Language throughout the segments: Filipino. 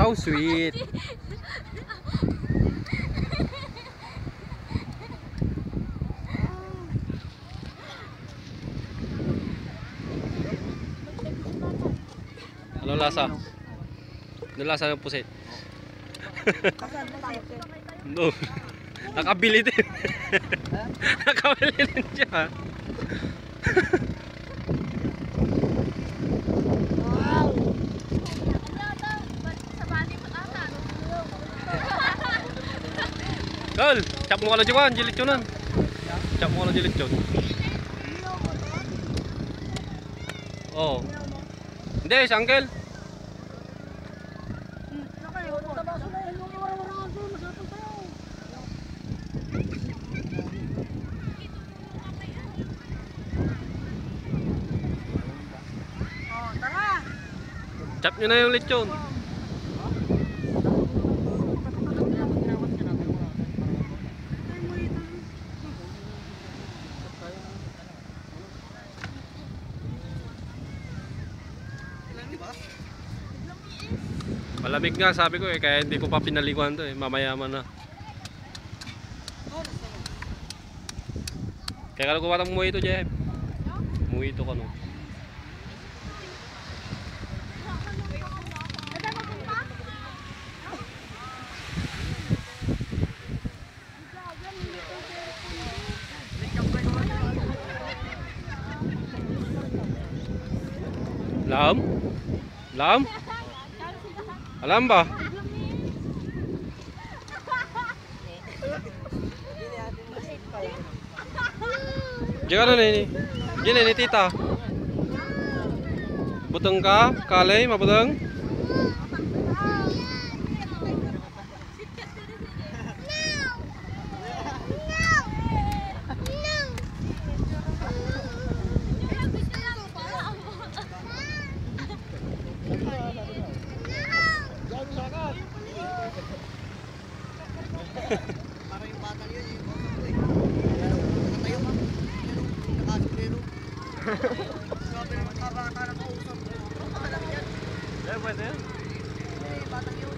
How sweet. Ano lasa? Ano lasa ng pusit? No. Nakabili din. Nakabili din siya. Wow. Kal, cap mo ka na dyan, jilitsyonan. Cap mo ka na jilitsyon. Oh. Hindi, si Uncle. Cap nyo na yung lechon. Malamig nga sabi ko kaya hindi ko pa pinaliguan to mamayaman na. Kaya kalau kuha ng mojito Jeff. Mojito ka no. Lam? Lam? Alam ba? Diyan na ni. Diyan ni tita. Buteng ka? Kalay, mabuteng? Para yung batang yun, nakatayo ka. Nakasumero. Sabi naman kabata na kausap. Malaki yan. Eh, pwede yan. Batang yun.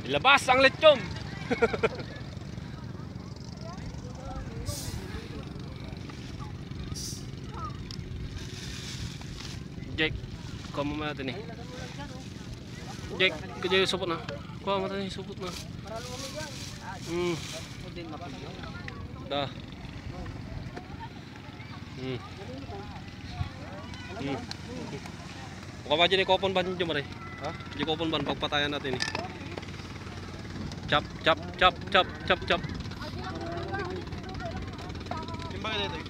Ilabas ang lechon! Jake, kuha mo natin eh. Jake, kaya yung supot na. Kuha mo natin yung supot na. Dah. Buka ba dyan yung kopon ban dyan mare? Ha? Yung kopon ban pagpatayan natin eh. Chop, chop, chop, chop, chop, chop. Timbang dito.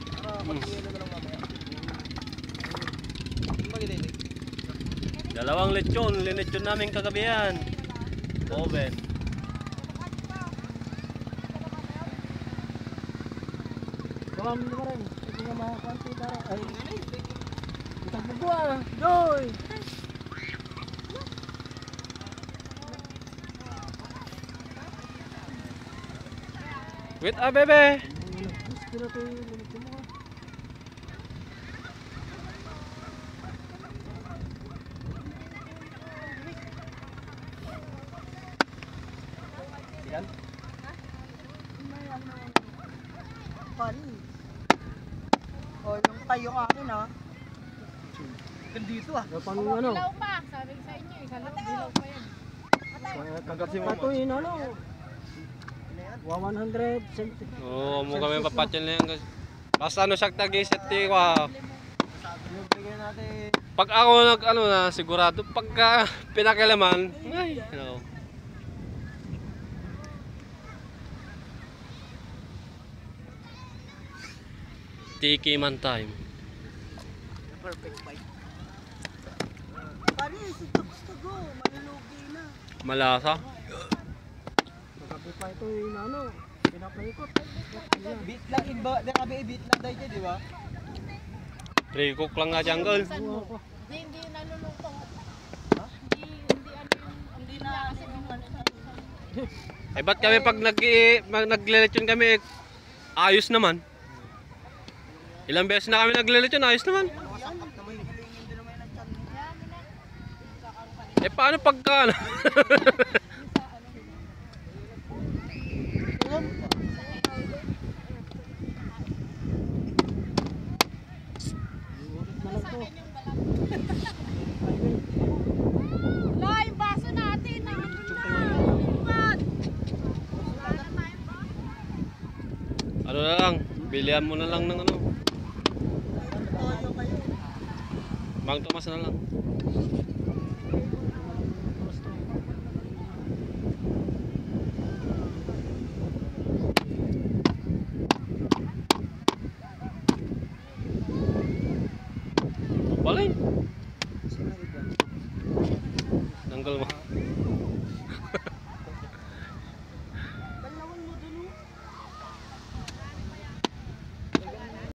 Dalawang lechon, linechon namin kagabihan. Oven. Baka mo naman rin. Ito nga mga kwanti dara. Ay, itang bubuan. Doy! Wait bebe. Gusto na ito yung linechon mo. Yan? Panis. O, yung tayo akin ha. Gandito ah. Pang ano? Dilaw pa, sabi ko sa inyo, dilaw pa yan. Patuin ano? 100 cent. Oo, mo kami papatyan na yan guys. Basta ano siya tag-iset ko. Pag ako nag ano na sigurado pagka pinakilaman, ay, no. Tiki man time. Perfect bite. Panis, gusto go. Malulugi na. Malasa. Magabi pa ito yung ano. Pinapalikot. Beat lang iba. Darabi beat lang dahil di ba? Pre-cook lang nga jungle. Hindi nalulutong. Ha? Hindi na kasi Ay ba't kami pag naglelechon kami ayos naman. Ilang beses na kami naglilitsyon, ayos naman. Eh paano pagka ano? Wala, yung baso natin. Ano Ano na lang, bilihan mo na lang ng ano. Mang Tomas na lang. Balay. Nanggal mo.